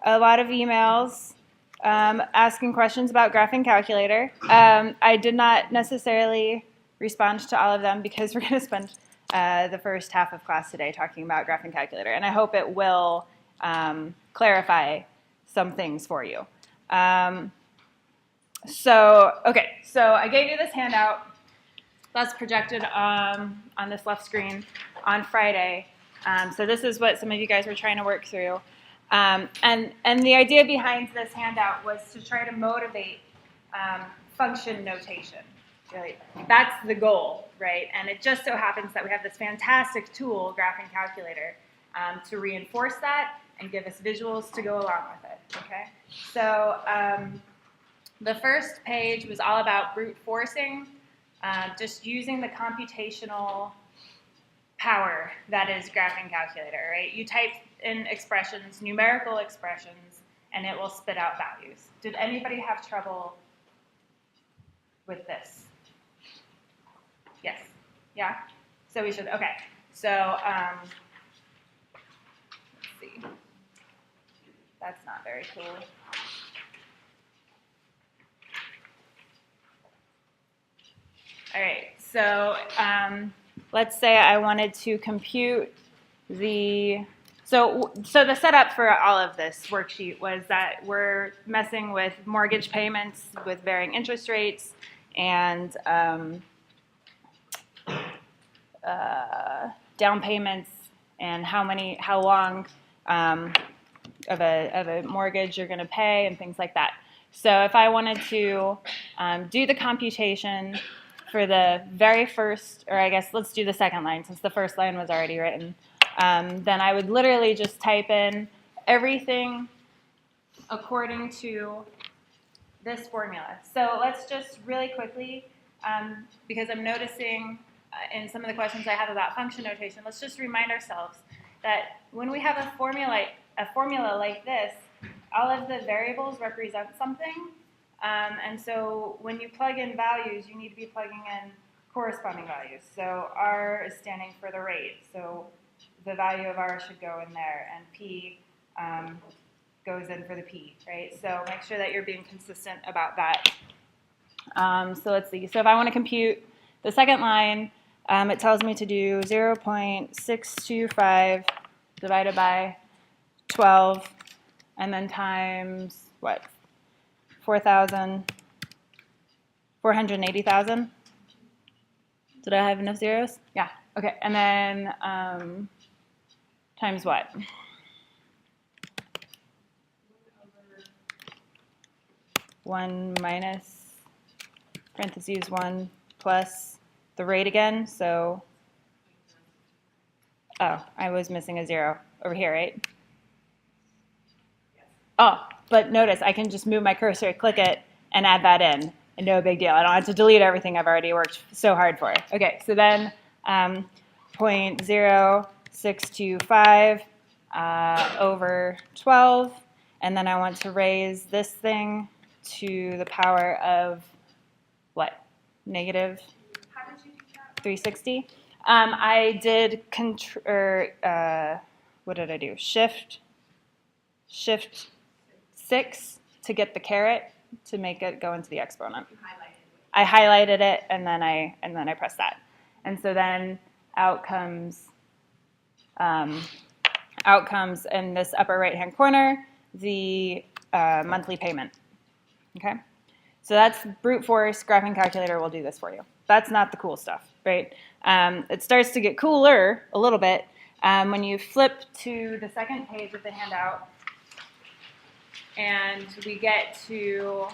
a lot of emails asking questions about Graphing Calculator. I did not necessarily respond to all of them because we're going to spend the first half of class today talking about Graphing Calculator, and I hope it will clarify some things for you. So I gave you this handout that's projected on this left screen on Friday. So this is what some of you guys were trying to work through. And the idea behind this handout was to try to motivate function notation. Right? That's the goal, right? And it just so happens that we have this fantastic tool, Graphing Calculator, to reinforce that and give us visuals to go along with it, okay? So the first page was all about brute forcing, just using the computational power that is Graphing Calculator, right? You type in expressions, numerical expressions, and it will spit out values. Did anybody have trouble with this? Yes? Yeah? So we should, okay. So, let's see. That's not very cool. All right, so let's say I wanted to compute the, so the setup for all of this worksheet was that we're messing with mortgage payments with varying interest rates and down payments and how long of a mortgage you're going to pay and things like that. So if I wanted to do the computation for the very first, or I guess let's do the second line since the first line was already written, then I would literally just type in everything according to this formula. So let's just really quickly, because I'm noticing in some of the questions I have about function notation, let's just remind ourselves that when we have a formula like this, all of the variables represent something. And so when you plug in values, you need to be plugging in corresponding values. So R is standing for the rate. So the value of R should go in there, and P goes in for the P, right? So make sure that you're being consistent about that. So let's see. So if I want to compute the second line, it tells me to do 0.625 divided by 12, and then times, what, 480,000? Did I have enough zeros? Yeah, okay. And then times what? One minus, parentheses, 1 plus the rate again, so, oh, I was missing a 0 over here, right? Oh, but notice I can just move my cursor, click it, and add that in. And no big deal. I don't have to delete everything I've already worked so hard for. Okay, so then 0.0625 over 12. And then I want to raise this thing to the power of what? Negative 360? I did, what did I do? Shift 6 to get the caret to make it go into the exponent. I highlighted it and then I pressed that, and so then out comes in this upper right hand corner the monthly payment. Okay, so that's brute force. Graphing Calculator will do this for you. That's not the cool stuff, right? It starts to get cooler a little bit when you flip to the second page of the handout. And we get to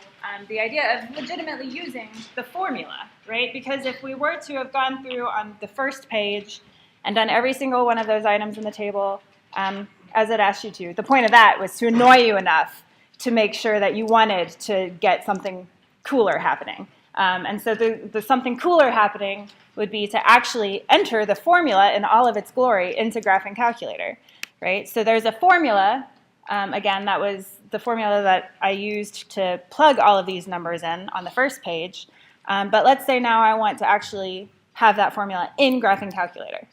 the idea of legitimately using the formula, right? Because if we were to have gone through on the first page and done every single one of those items in the table as it asked you to, the point of that was to annoy you enough to make sure that you wanted to get something cooler happening. And so the something cooler happening would be to actually enter the formula in all of its glory into Graphing Calculator, right? So there's a formula. Again, that was the formula that I used to plug all of these numbers in on the first page. But let's say now I want to actually have that formula in Graphing Calculator.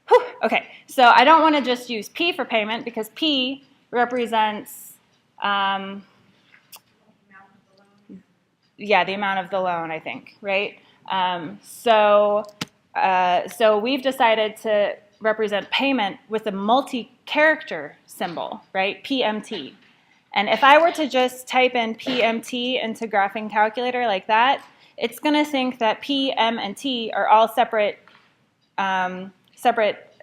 Whew, okay, so I don't want to just use P for payment because P represents, yeah, the amount of the loan, I think, right? So we've decided to represent payment with a multi-character symbol, right? PMT. And if I were to just type in PMT into graphing calculator like that, it's going to think that P, M, and T are all separate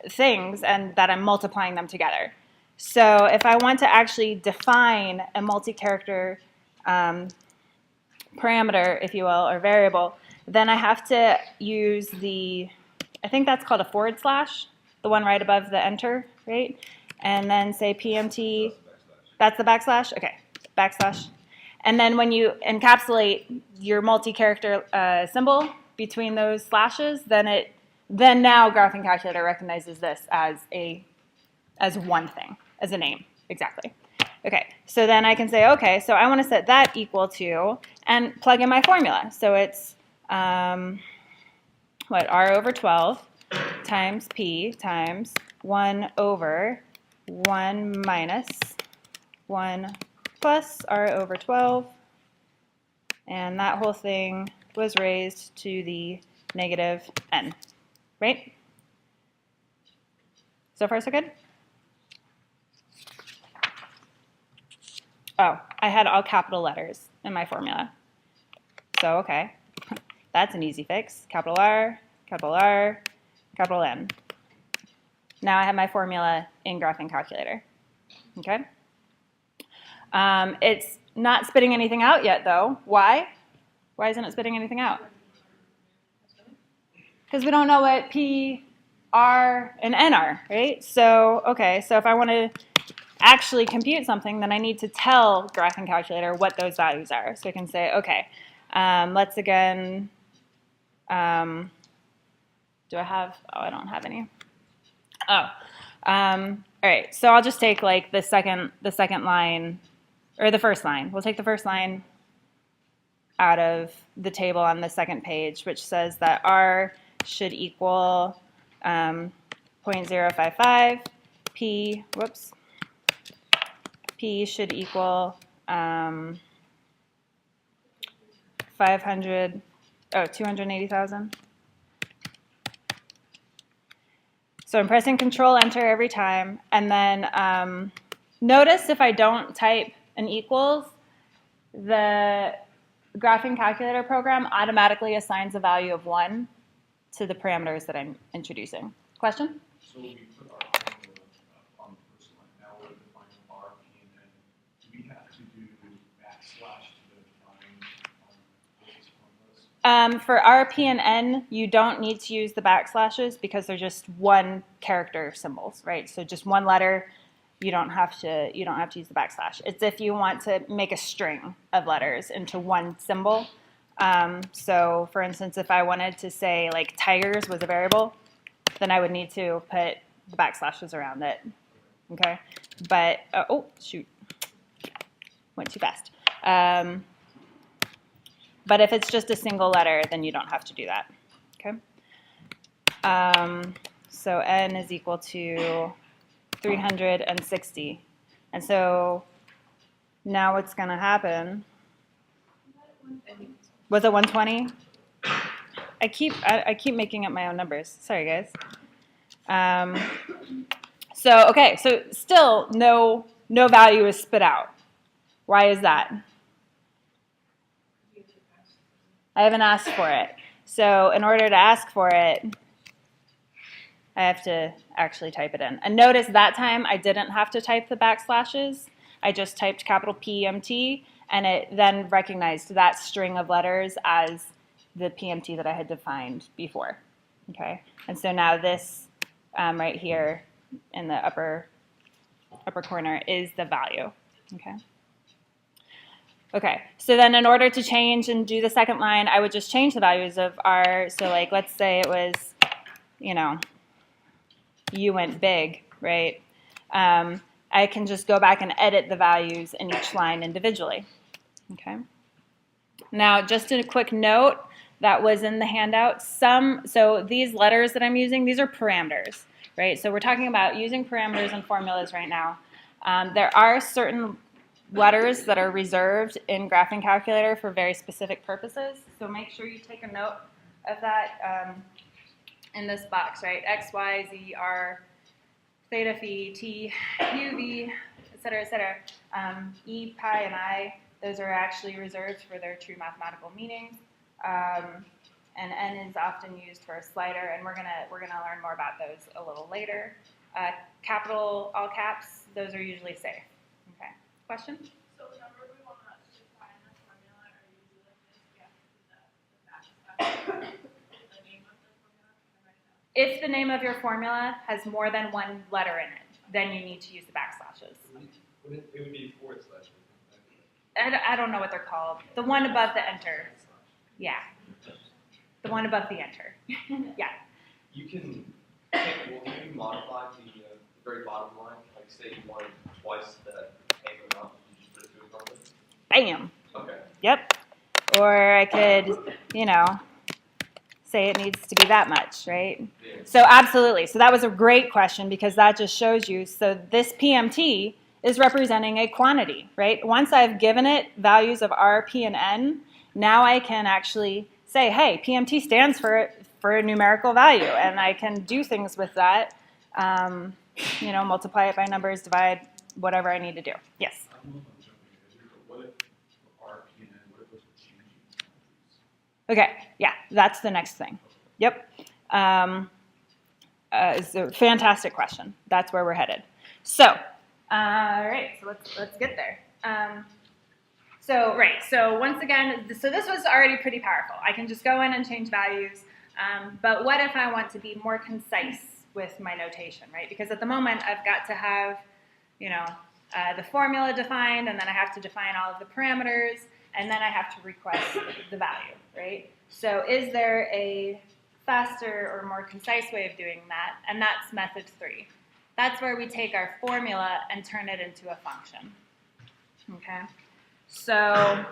things and that I'm multiplying them together. So if I want to actually define a multi-character parameter, if you will, or variable, then I have to use I think that's called a forward slash, the one right above the enter, right? And then say PMT, that's the backslash? Okay, backslash. And then when you encapsulate your multi-character symbol between those slashes, then now Graphing Calculator recognizes this as one thing, as a name, exactly. Okay, so then I can say, okay, so I want to set that equal to, and plug in my formula. So it's, R over 12 times P times 1 over 1 minus 1 plus R over 12. And that whole thing was raised to the negative n, right? So far, so good? Oh, I had all capital letters in my formula. So, okay, that's an easy fix. Capital R, capital R, capital N. Now I have my formula in Graphing Calculator, okay? It's not spitting anything out yet, though. Why? Why isn't it spitting anything out? Because we don't know what P, R, and N are, right? So, okay, so if I want to actually compute something, then I need to tell Graphing Calculator what those values are. So I can say, okay, let's again, do I have, I don't have any. All right, so I'll just take like the second line, or the first line. We'll take the first line out of the table on the second page, which says that R should equal 0.055, P should equal 280,000. So I'm pressing Control Enter every time, and then notice if I don't type an equals, the Graphing Calculator program automatically assigns a value of 1 to the parameters that I'm introducing. Question? So we put our formula on the first line. Now we're defining R, P, and N. Do we have to do backslash to define those formulas? For R, P, and N, you don't need to use the backslashes because they're just one character symbols, right? So just one letter. You don't have to use the backslash. It's if you want to make a string of letters into one symbol. So for instance, if I wanted to say like tigers was a variable, then I would need to put the backslashes around it. Okay, but oh shoot, went too fast. But if it's just a single letter, then you don't have to do that. Okay. So n is equal to 360. And so now what's going to happen? Was it 120? I keep making up my own numbers. Sorry, guys. So okay, so still no value is spit out. Why is that? I haven't asked for it. So in order to ask for it, I have to actually type it in. And notice that time I didn't have to type the backslashes. I just typed capital PMT, and it then recognized that string of letters as the PMT that I had defined before. Okay, and so now this right here in the upper corner is the value. Okay. Okay, so then in order to change and do the second line, I would just change the values of R. So like, let's say it was, you know, U went big, right? I can just go back and edit the values in each line individually. Okay. Now, just a quick note that was in the handout. So these letters that I'm using, these are parameters, right? So we're talking about using parameters and formulas right now. There are certain letters that are reserved in Graphing Calculator for very specific purposes. So make sure you take a note of that in this box, right? X, Y, Z, R, theta, phi, T, U, V, et cetera, E, pi, and I, those are actually reserved for their true mathematical meanings. And N is often used for a slider, and we're gonna learn more about those a little later. Capital, all caps, those are usually safe. Okay, question? So whenever we want to define a formula, are usually like this, we have to do the name of the formula? If the name of your formula has more than one letter in it, then you need to use the backslashes. It would be forward slash. I don't know what they're called. The one above the enter. Yeah. The one above the enter. Yeah. You can modify the very bottom line? Like say you wanted twice that anchor amount, you just put it to a number? Bam. Okay. Yep. Or I could, say it needs to be that much, right? Yeah. So absolutely. So that was a great question because that just shows you. So this PMT is representing a quantity, right? Once I've given it values of R, P, and N, now I can actually say, hey, PMT stands for a numerical value, and I can do things with that, multiply it by numbers, divide, whatever I need to do. Yes? I don't know if I'm jumping ahead here, but what if R, P, and N, what if those were changing? Okay, yeah, that's the next thing. Yep. It's a fantastic question. That's where we're headed. So, all right, so let's get there. So once again, so this was already pretty powerful. I can just go in and change values, but what if I want to be more concise with my notation, right? Because at the moment, I've got to have, the formula defined, and then I have to define all of the parameters, and then I have to request the value, right? So is there a faster or more concise way of doing that? And that's method 3. That's where we take our formula and turn it into a function, okay? So,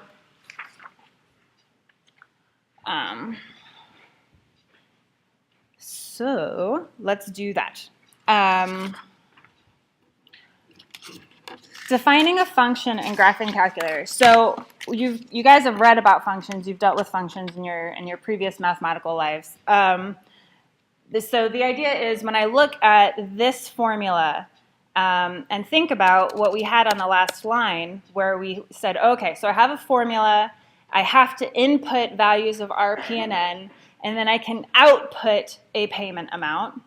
let's do that. Defining a function in Graphing Calculator. So you guys have read about functions. You've dealt with functions in your previous mathematical lives. So the idea is when I look at this formula and think about what we had on the last line where we said, okay, so I have a formula. I have to input values of R, P, and N, and then I can output a payment amount.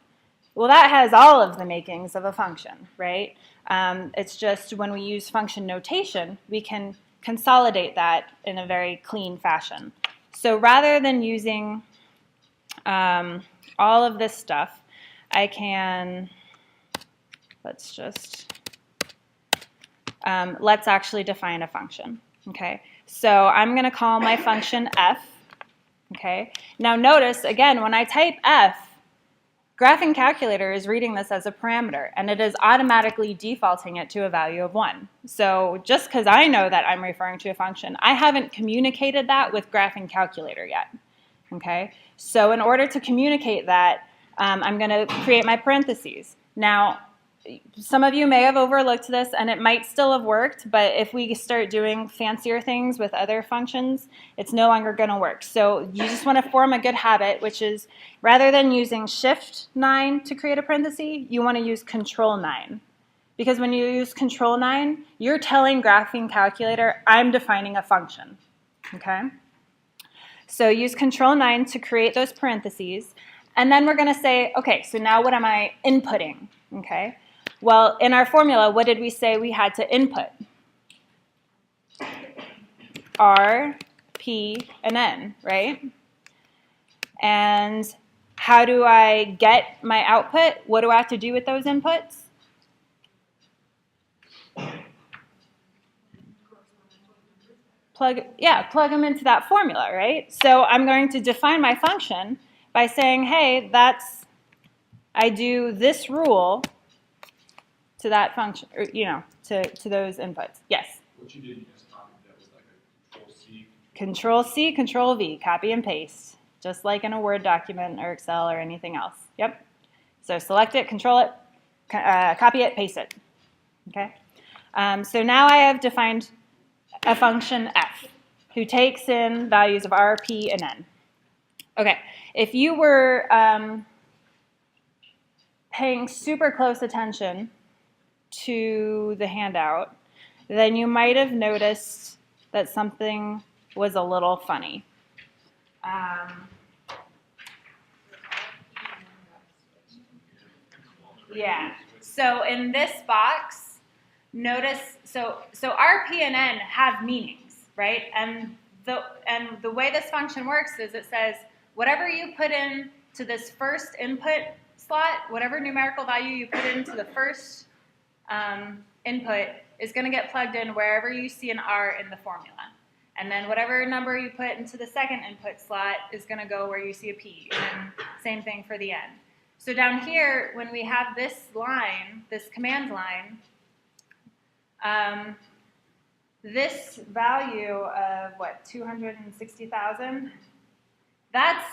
Well, that has all of the makings of a function, right? It's just when we use function notation, we can consolidate that in a very clean fashion. So rather than using all of this stuff, I can, let's actually define a function, okay? So I'm going to call my function f, okay? Now notice, again, when I type f, Graphing Calculator is reading this as a parameter, and it is automatically defaulting it to a value of 1. So just because I know that I'm referring to a function, I haven't communicated that with Graphing Calculator yet, okay? So in order to communicate that, I'm going to create my parentheses. Now, some of you may have overlooked this, and it might still have worked, but if we start doing fancier things with other functions, it's no longer going to work. So you just want to form a good habit, which is rather than using Shift 9 to create a parenthesis, you want to use Control 9. Because when you use Control 9, you're telling Graphing Calculator, I'm defining a function, okay? So use Control 9 to create those parentheses, and then we're going to say, okay, so now what am I inputting, okay? Well, in our formula, what did we say we had to input? R, P, and N, right? And how do I get my output? What do I have to do with those inputs? Plug them into that formula, right? So I'm going to define my function by saying, hey, I do this rule to that function, or, to those inputs. Yes? What you did, you just copied that was like a Control-C. Control-C, Control-V, copy and paste, just like in a Word document or Excel or anything else. Yep. So select it, control it, copy it, paste it. Okay? So now I have defined a function f, who takes in values of r, p, and n. Okay, if you were paying super close attention to the handout, then you might have noticed that something was a little funny. Yeah, so in this box, notice, so R, P, and N have meanings, right? And the way this function works is it says whatever you put in to this first input slot, whatever numerical value you put into the first input is going to get plugged in wherever you see an R in the formula. And then whatever number you put into the second input slot is going to go where you see a P. And same thing for the N. So down here, when we have this line, this command line, this value of, what, 260,000? That's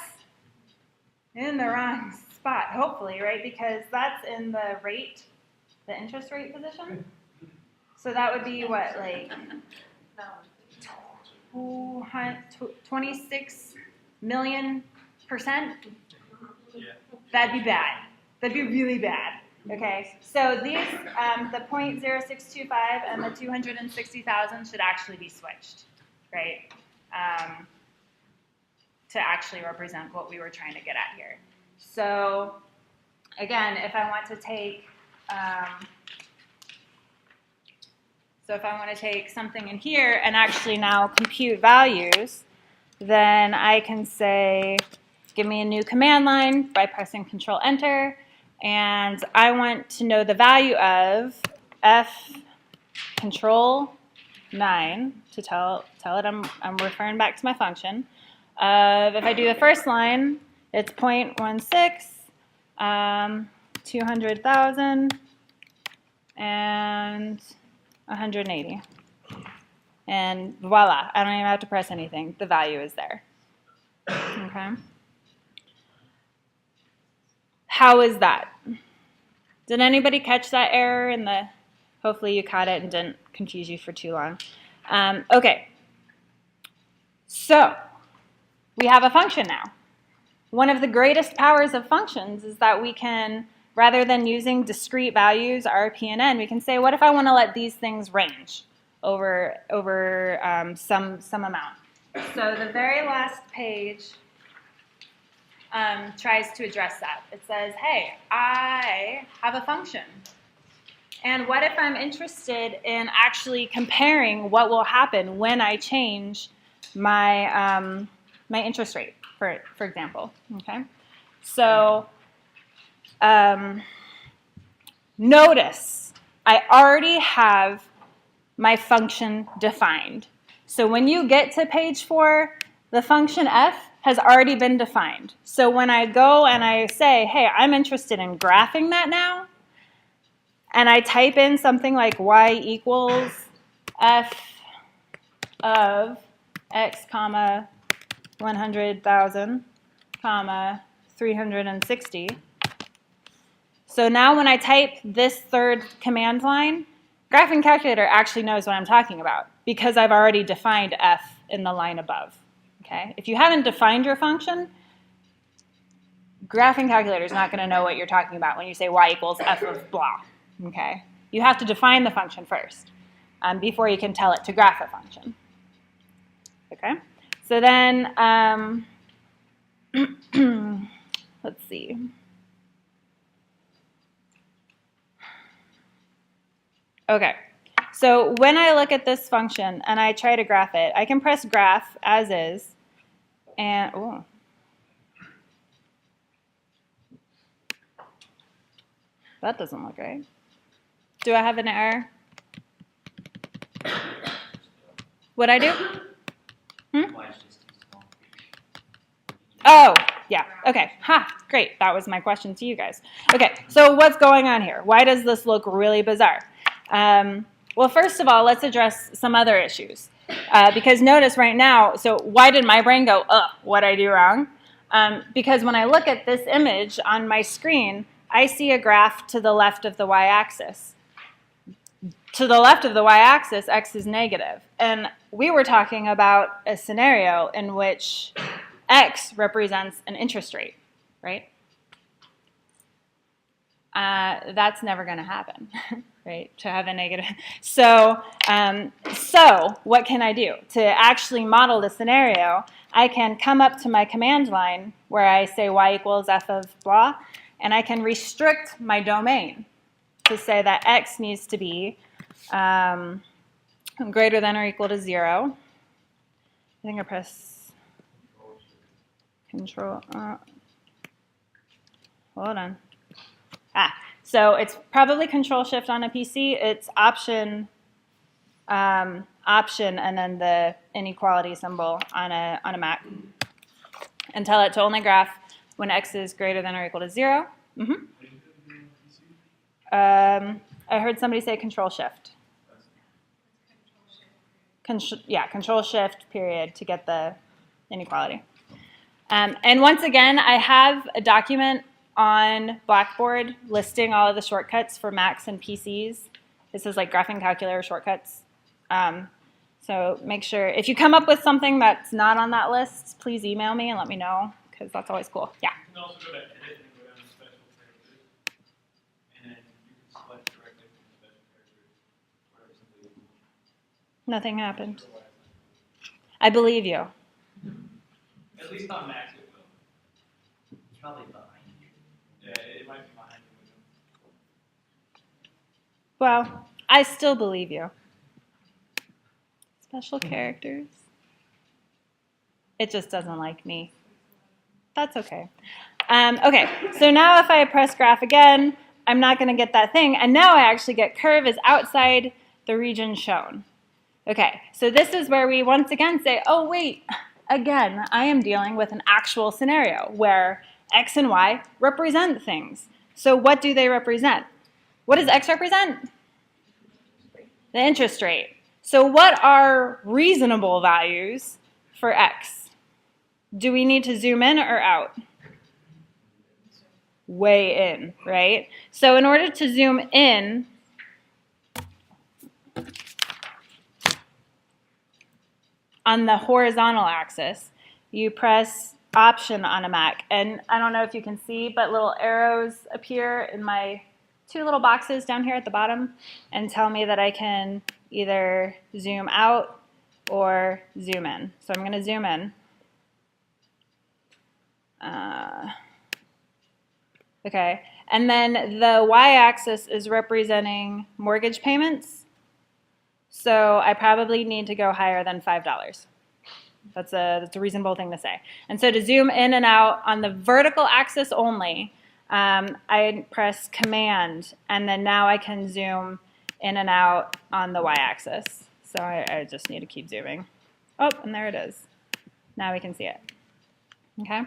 in the wrong spot, hopefully, right? Because that's in the rate, the interest rate position. So that would be, what, like 26 million %? That'd be bad. That'd be really bad. Okay, so these, the 0.0625 and the 260,000 should actually be switched, right? To actually represent what we were trying to get at here. So again, if I want to take, something in here and actually now compute values, then I can say, give me a new command line by pressing Control Enter, and I want to know the value of f control 9 to tell it I'm referring back to my function. If I do the first line, it's 0.16, 200,000, and 180. And voila, I don't even have to press anything. The value is there. Okay. How is that? Did anybody catch that error in the, hopefully you caught it and didn't confuse you for too long. Okay, so we have a function now. One of the greatest powers of functions is that we can, rather than using discrete values, R, P, and N, we can say, what if I want to let these things range over some amount? So the very last page tries to address that. It says, hey, I have a function. And what if I'm interested in actually comparing what will happen when I change my, my interest rate, for example, okay? So notice I already have my function defined. So when you get to page 4, the function f has already been defined. So when I go and I say, hey, I'm interested in graphing that now, and I type in something like y equals f of x comma 100,000 comma 360. So now when I type this third command line, Graphing Calculator actually knows what I'm talking about because I've already defined f in the line above. Okay? If you haven't defined your function, Graphing Calculator is not going to know what you're talking about when you say y equals f of blah. Okay? You have to define the function first before you can tell it to graph a function. Okay? So then, let's see. Okay, so when I look at this function and I try to graph it, I can press graph as is, and ooh. That doesn't look right. Do I have an error? What'd I do? Oh, yeah, okay, great, that was my question to you guys. Okay, so what's going on here? Why does this look really bizarre? Well, first of all, let's address some other issues. Because notice right now, so why did my brain go, what'd I do wrong? Because when I look at this image on my screen, I see a graph to the left of the y-axis. to the left of the y-axis, x is negative. And we were talking about a scenario in which x represents an interest rate, right? That's never going to happen, right? To have a negative. So what can I do? To actually model the scenario, I can come up to my command line where I say y equals f of blah, and I can restrict my domain to say that x needs to be greater than or equal to 0. I think I press control. Hold on. So it's probably Control Shift on a PC. It's Option, and then the inequality symbol on a Mac. And tell it to only graph when x is greater than or equal to 0. I heard somebody say Control Shift. Control Shift period to get the inequality. And once again, I have a document on Blackboard listing all of the shortcuts for Macs and PCs. This is like graphing calculator shortcuts. So make sure, if you come up with something that's not on that list, please email me and let me know, because that's always cool. Yeah? You can also go to edit and go down to special characters, and then you can select directly from the special characters wherever somebody will. Nothing happened. I believe you. At least on Macs it will. It's probably behind you. Yeah, it might be behind the window. Well, I still believe you. Special characters. It just doesn't like me. That's okay. Okay, so now if I press graph again, I'm not going to get that thing. And now I actually get curve is outside the region shown. Okay, so this is where we once again say, oh, wait, again, I am dealing with an actual scenario where x and y represent things. So what do they represent? What does x represent? The interest rate. So what are reasonable values for x? Do we need to zoom in or out? Way in, right? So in order to zoom in, on the horizontal axis, you press Option on a Mac. And I don't know if you can see, but little arrows appear in my 2 little boxes down here at the bottom and tell me that I can either zoom out or zoom in. So I'm going to zoom in. Okay, and then the y-axis is representing mortgage payments. So I probably need to go higher than $5. That's a reasonable thing to say. And so to zoom in and out on the vertical axis only, I press Command, and then now I can zoom in and out on the y-axis. So I just need to keep zooming. Oh, and there it is. Now we can see it. Okay.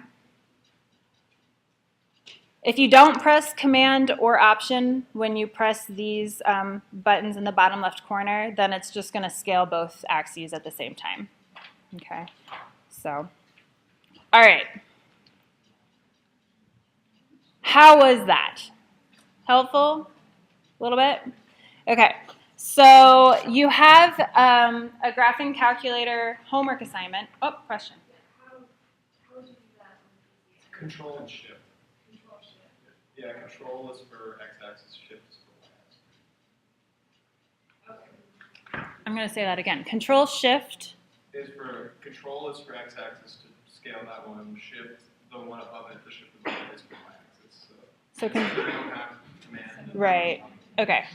If you don't press Command or Option when you press these buttons in the bottom left corner, then it's just going to scale both axes at the same time. Okay, so, all right. How was that? Helpful? A little bit? Okay, so you have a graphing calculator homework assignment. Oh, question. How would you do that? Control and shift. Control shift. Yeah, control is for x-axis, shift is for y-axis. Okay. I'm going to say that again. Control Shift. Control is for x-axis to scale that one. Shift, the one above it, the shift is for y-axis. So we don't have command. Right. Okay.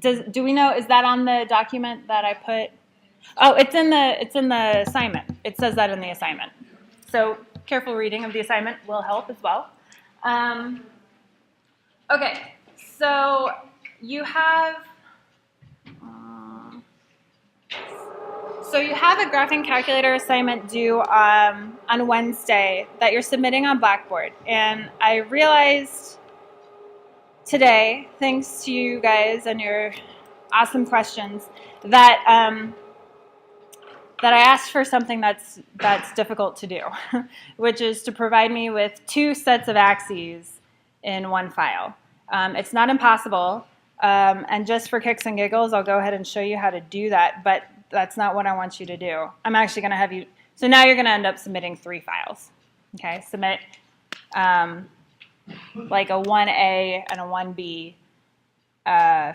Do we know, is that on the document that I put? Oh, it's in the assignment. It says that in the assignment. So careful reading of the assignment will help as well. Okay, so you have a graphing calculator assignment due on Wednesday that you're submitting on Blackboard. And I realized today, thanks to you guys and your awesome questions, that that I asked for something that's difficult to do, which is to provide me with 2 sets of axes in one file. It's not impossible, And just for kicks and giggles, I'll go ahead and show you how to do that, but that's not what I want you to do. I'm actually going to have you, so now you're going to end up submitting 3 files. Okay, submit like a 1A and a 1B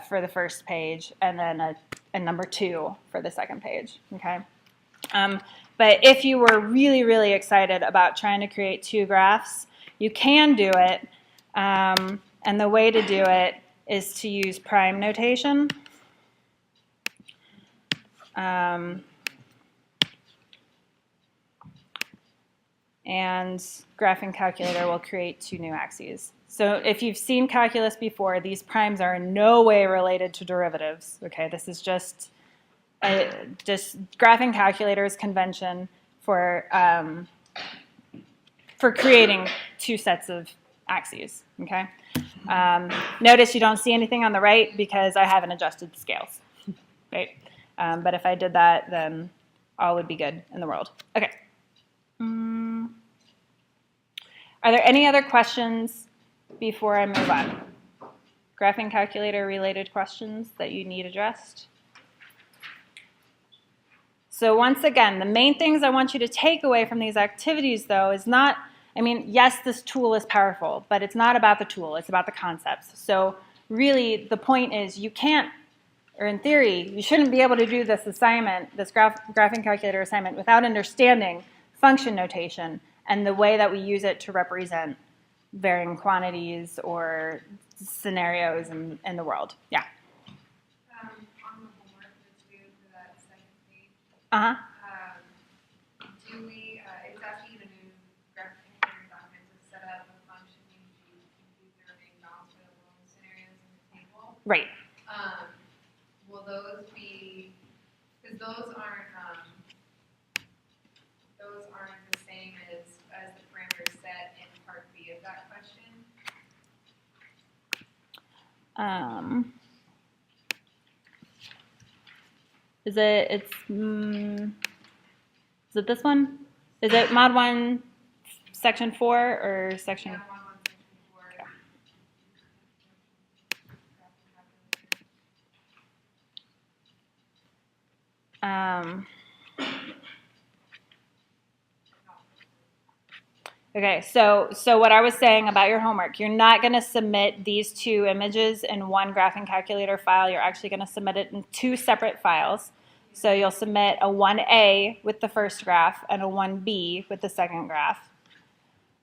for the first page, and then a number 2 for the second page, okay? But if you were really, really excited about trying to create 2 graphs, you can do it, and the way to do it is to use prime notation. And graphing calculator will create 2 new axes. So if you've seen calculus before, these primes are in no way related to derivatives. Okay, this is just graphing calculator's convention for creating 2 sets of axes. Okay. Notice you don't see anything on the right because I haven't adjusted the scales. Right. But if I did that, then all would be good in the world. Okay. Are there any other questions before I move on? Graphing calculator related questions that you need addressed? So once again, the main things I want you to take away from these activities, though, is not, I mean, yes, this tool is powerful, but it's not about the tool, it's about the concepts. So really, the point is you can't, or in theory, you shouldn't be able to do this assignment, this graphing calculator assignment, without understanding function notation and the way that we use it to represent varying quantities or scenarios in the world. Yeah? On the homework that's due for that second page, Uh-huh. do we, it's asking you to do graphic calculator document to set up a function to compute the remaining balance for the loan scenarios in the table. Right. Will those be, because those aren't the same as the parameters set in part B of that question? Is it this one? Is it mod 1 section 4 or section? Yeah, 1, 1, section 4. Okay, so what I was saying about your homework, you're not going to submit these 2 images in one graphing calculator file. You're actually going to submit it in 2 separate files. So you'll submit a 1A with the first graph and a 1B with the second graph.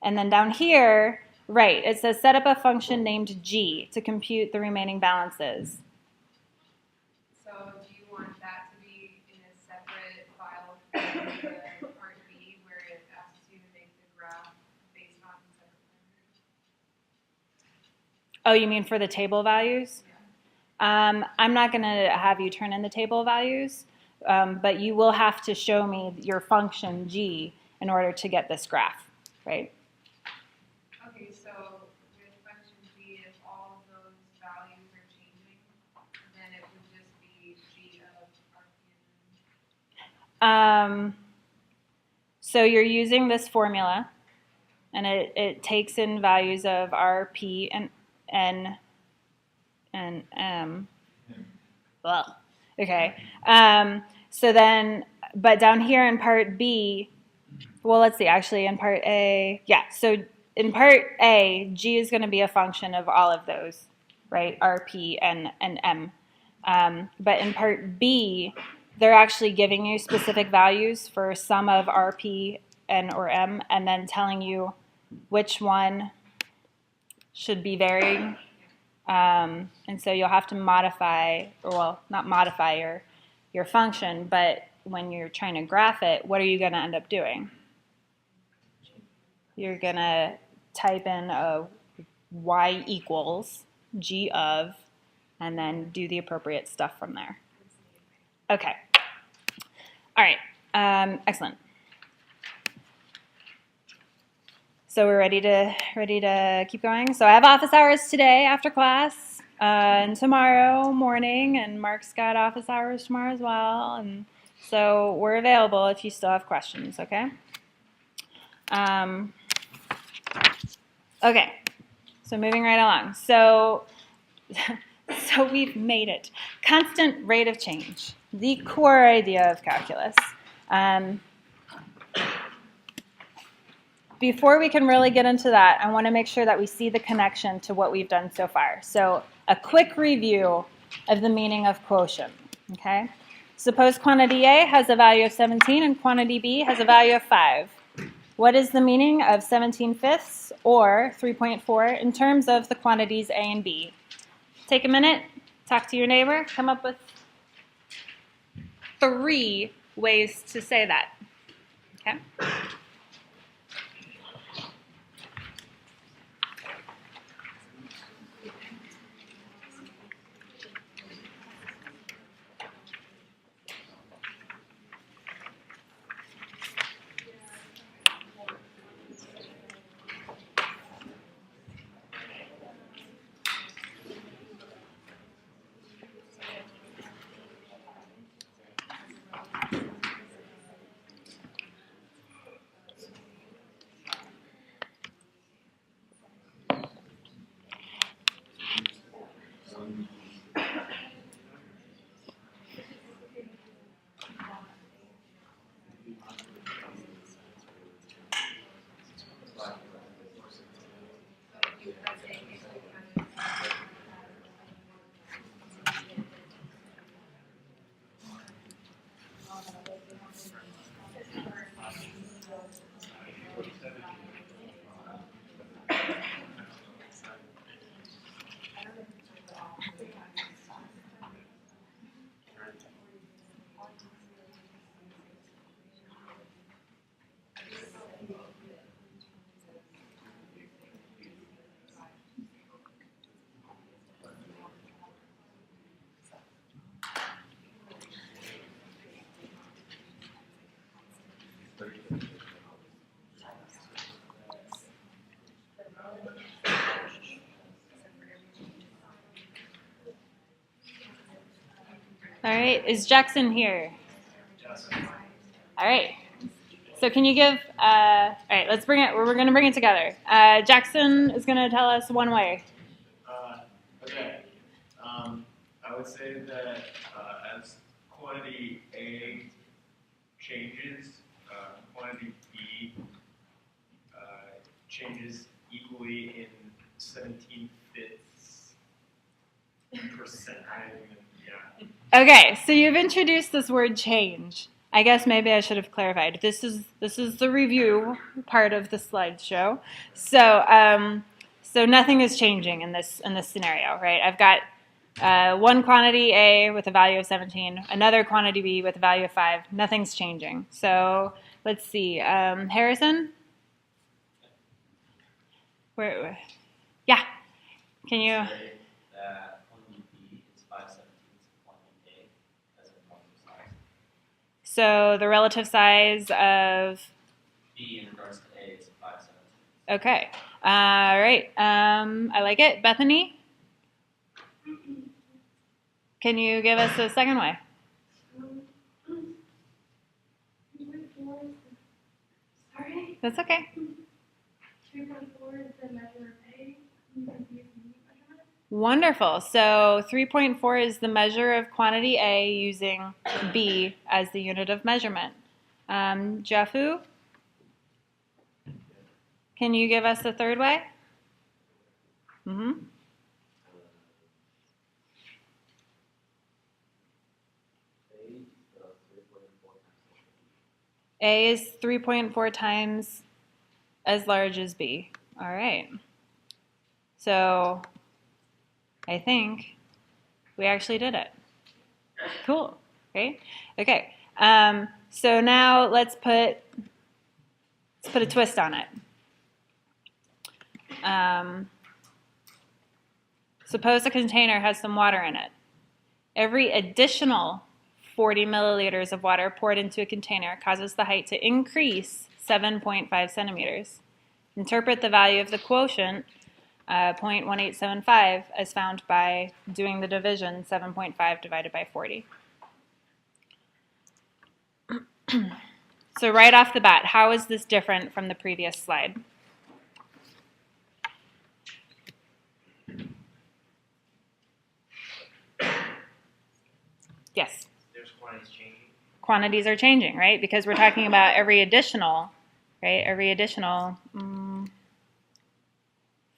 And then down here, right, it says set up a function named G to compute the remaining balances. So do you want that to be in a separate file from the part B where it asks you to make the graph based on separate parameters? Oh, you mean for the table values? Yeah. I'm not going to have you turn in the table values, but you will have to show me your function G in order to get this graph, right? Okay, so with function G, if all of those values are changing, then it would just be G of RPN. So you're using this formula, and it takes in values of R, P, and N, and M. Well, okay. So then, but down here in part B, well, let's see, actually in part A, yeah, so in part A, G is going to be a function of all of those, right, R, P, and M. But in part B, they're actually giving you specific values for some of R, P, N, or M, and then telling you which one should be varying. And so you'll have to modify, or well, not modify your function, but when you're trying to graph it, what are you going to end up doing? You're going to type in a y equals G of, and then do the appropriate stuff from there. Okay. All right. Excellent. So we're ready to keep going. So I have office hours today after class, and tomorrow morning, and Mark's got office hours tomorrow as well. And so we're available if you still have questions. Okay. Okay. So moving right along. So So we've made it. Constant rate of change, the core idea of calculus. Before we can really get into that, I want to make sure that we see the connection to what we've done so far. So a quick review of the meaning of quotient, okay? Suppose quantity A has a value of 17 and quantity B has a value of 5. What is the meaning of 17/5 or 3.4 in terms of the quantities A and B? Take a minute, talk to your neighbor, come up with 3 ways to say that, okay? All right, is Jackson here? All right. So can you give, all right, let's bring it, we're going to bring it together. Jackson is going to tell us one way. Okay. I would say that as quantity A changes, quantity B changes equally in 17/5%. Yeah. Okay, so you've introduced this word change. I guess maybe I should have clarified. This is the review part of the slideshow. So so nothing is changing in this scenario, right? I've got one quantity A with a value of 17, another quantity B with a value of 5. Nothing's changing. So let's see. Harrison? Where? Yeah. Can you? That quantity B is 5/17 quantity A as a relative size. So the relative size of B in regards to A is 5/17. Okay. All right. I like it. Bethany? Can you give us a second way? Sorry. That's okay. 3.4 is the measure of A. Measurement. Wonderful. So 3.4 is the measure of quantity A using B as the unit of measurement. Jafu? Can you give us a third way? Mm-hmm. A is 3.4 times as large as B. All right. So I think we actually did it. Cool. Great. Okay. So now let's put a twist on it. Suppose a container has some water in it. Every additional 40 milliliters of water poured into a container causes the height to increase 7.5 centimeters. Interpret the value of the quotient, 0.1875, as found by doing the division 7.5 divided by 40. So right off the bat, how is this different from the previous slide? changing. Quantities are changing, right? Because we're talking about every additional, right? Every additional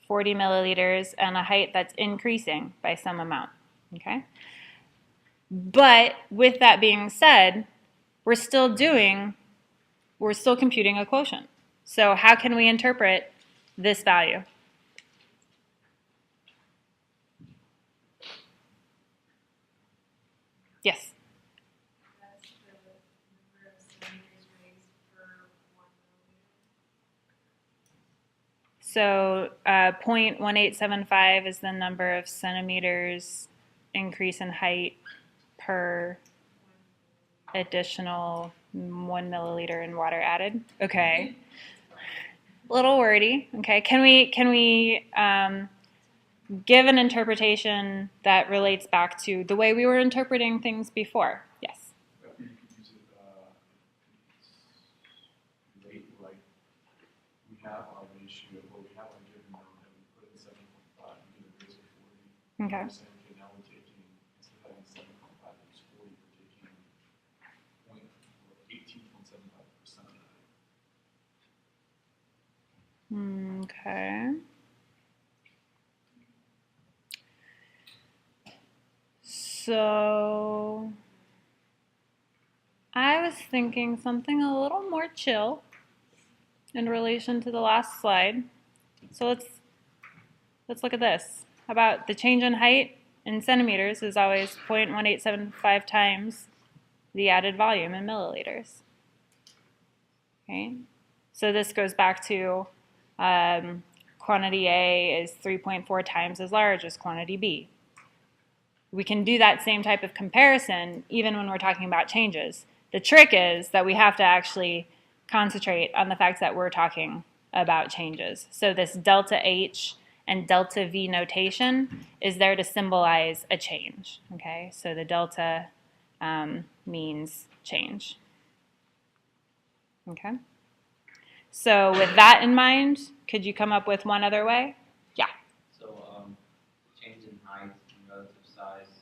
40 milliliters and a height that's increasing by some amount, okay? But with that being said, we're still computing a quotient. So how can we interpret this value? Yes? That's the number of centimeters raised per 1 milliliter. So 0.1875 is the number of centimeters increase in height per additional 1 milliliter in water added. Okay. A little wordy. Okay. Can we give an interpretation that relates back to the way we were interpreting things before? Yes. You could use it, rate, like, we have our ratio, well, we have our given number that we put in 7.5, we get a raise of 40. Okay. We're saying, okay, now we're taking, instead of having 7.5 times 40, we're taking 18.75% of that. Okay. So I was thinking something a little more chill in relation to the last slide. So let's look at this. How about the change in height in centimeters is always 0.1875 times the added volume in milliliters. Okay. So this goes back to quantity A is 3.4 times as large as quantity B. We can do that same type of comparison even when we're talking about changes. The trick is that we have to actually concentrate on the fact that we're talking about changes. So this delta H and delta V notation is there to symbolize a change. Okay, so the delta means change. Okay. So with that in mind, could you come up with one other way? Yeah. So change in height and relative size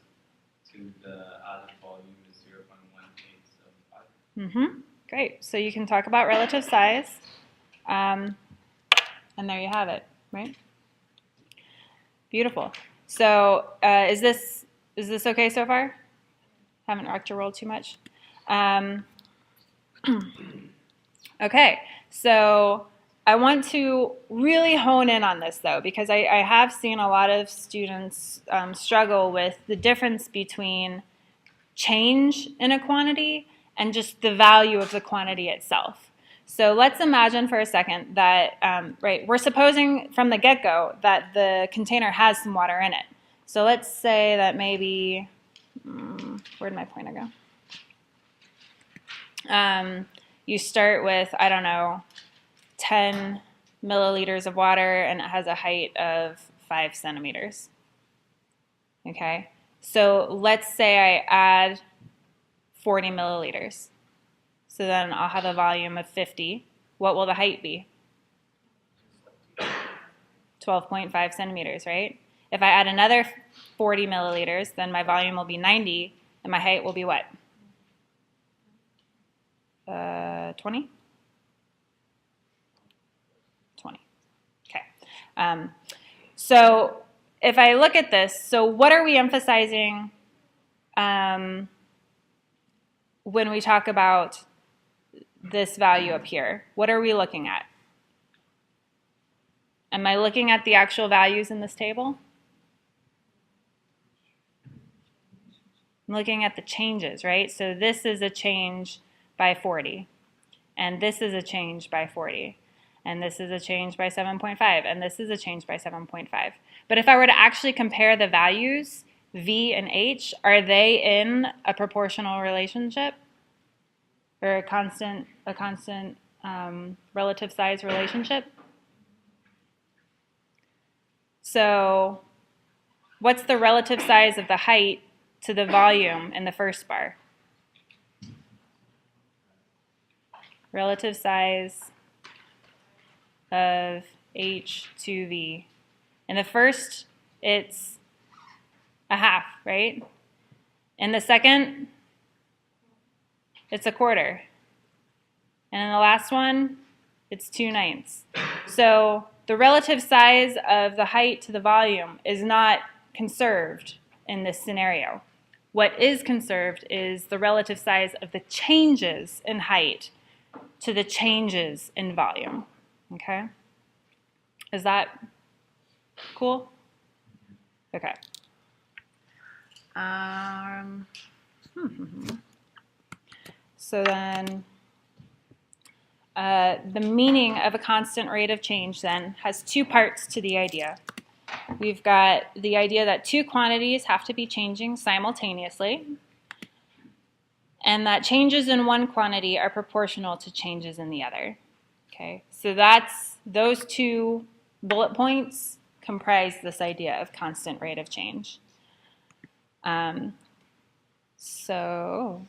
to the added volume is 0.1875. Great. So you can talk about relative size, and there you have it, right? Beautiful. So is this okay so far? Haven't rocked your world too much. Okay. So I want to really hone in on this though, because I have seen a lot of students struggle with the difference between change in a quantity and just the value of the quantity itself. So let's imagine for a second that, right, we're supposing from the get-go that the container has some water in it. So let's say that maybe, where'd my pointer go? You start with, I don't know, 10 milliliters of water and it has a height of 5 centimeters. Okay, so let's say I add 40 milliliters. So then I'll have a volume of 50. What will the height be? 12.5 centimeters, right? If I add another 40 milliliters, then my volume will be 90 and my height will be what? 20? 20. Okay. So if I look at this, so what are we emphasizing when we talk about this value up here? What are we looking at? Am I looking at the actual values in this table? I'm looking at the changes, right? So this is a change by 40, and this is a change by 40, and this is a change by 7.5, and this is a change by 7.5. But if I were to actually compare the values, V and H, are they in a proportional relationship or a constant relative size relationship? So what's the relative size of the height to the volume in the first bar? Relative size of H to V. In the first, it's a half, right? In the second, it's a quarter. And in the last one, it's 2/9. So the relative size of the height to the volume is not conserved in this scenario. What is conserved is the relative size of the changes in height to the changes in volume. Okay? Is that cool? Okay. So then the meaning of a constant rate of change then has two parts to the idea. We've got the idea that two quantities have to be changing simultaneously, and that changes in one quantity are proportional to changes in the other. Okay, so those two bullet points comprise this idea of constant rate of change. So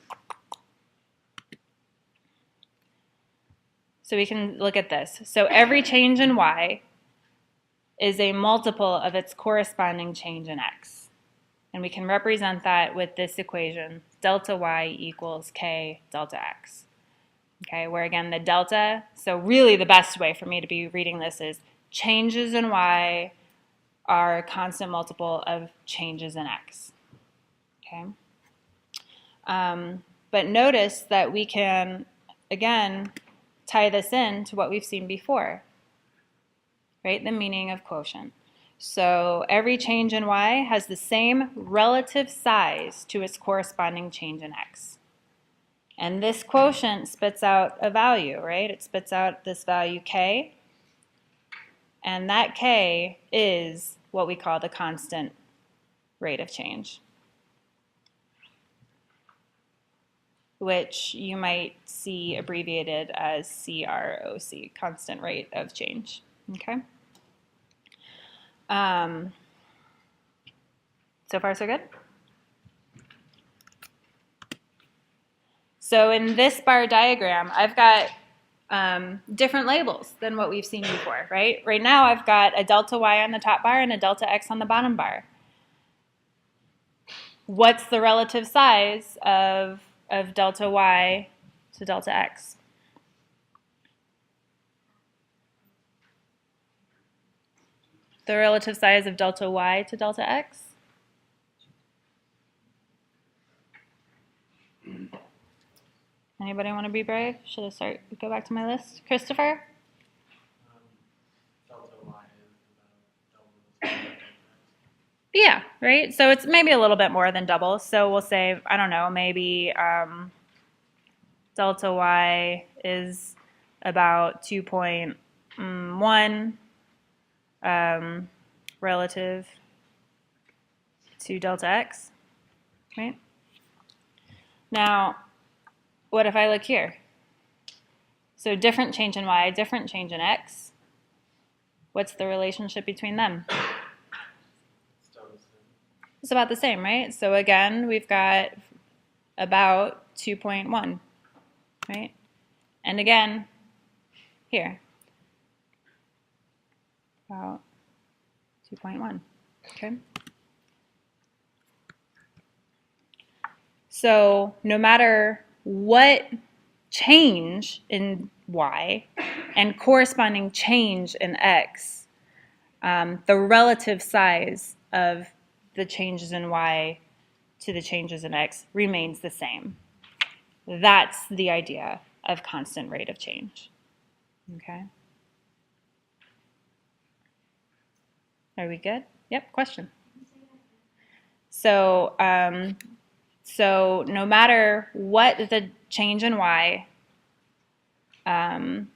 we can look at this. So every change in y is a multiple of its corresponding change in x. And we can represent that with this equation, delta y equals k delta x. Okay, where again the delta, so really the best way for me to be reading this is changes in y are a constant multiple of changes in x. Okay. But notice that we can, again, tie this in to what we've seen before, right? The meaning of quotient. So every change in y has the same relative size to its corresponding change in x. And this quotient spits out a value, right? It spits out this value k, and that k is what we call the constant rate of change, which you might see abbreviated as CROC, constant rate of change. Okay. So far, so good? So in this bar diagram, I've got different labels than what we've seen before, right? Right now, I've got a delta y on the top bar and a delta x on the bottom bar. What's the relative size of delta y to delta x? The relative size of delta y to delta x? Anybody want to be brave? Should I go back to my list? Christopher? Delta y is about double. Yeah, right? So it's maybe a little bit more than double. So we'll say, I don't know, maybe delta y is about 2.1 relative to delta x, right? Now, what if I look here? So different change in y, different change in x. What's the relationship between them? It's about the same, right? So again, we've got about 2.1, right? And again, here, about 2.1, okay? So no matter what change in y and corresponding change in x, the relative size of the changes in y to the changes in x remains the same. That's the idea of constant rate of change. Okay? Are we good? Yep, question. So, so no matter what the change in y and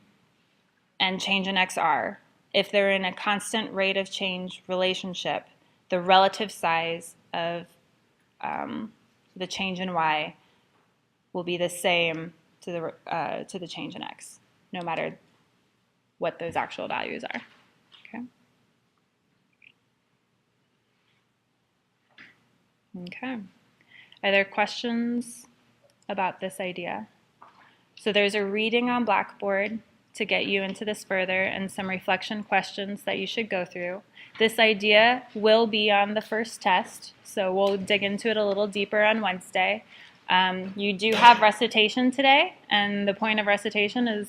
change in x are, if they're in a constant rate of change relationship, the relative size of the change in y will be the same to the change in x, no matter what those actual values are. Okay. Okay. Are there questions about this idea? So there's a reading on Blackboard to get you into this further and some reflection questions that you should go through. This idea will be on the first test, so we'll dig into it a little deeper on Wednesday. You do have recitation today, and the point of recitation is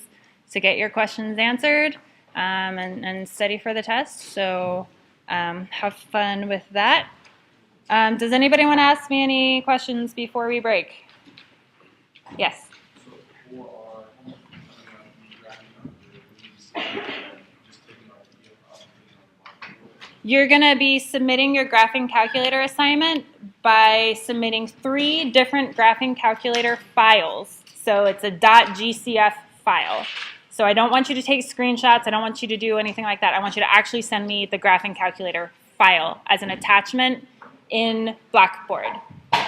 to get your questions answered and study for the test. So have fun with that. Does anybody want to ask me any questions before we break? Yes. So for our homework coming up, we wrapping up the just taking our PDF out and putting it on the board. You're going to be submitting your graphing calculator assignment by submitting 3 different graphing calculator files. So it's a .gcf file. So I don't want you to take screenshots. I don't want you to do anything like that. I want you to actually send me the graphing calculator file as an attachment in Blackboard.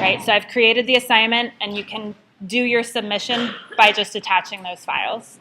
Right? So I've created the assignment, and you can do your submission by just attaching those files.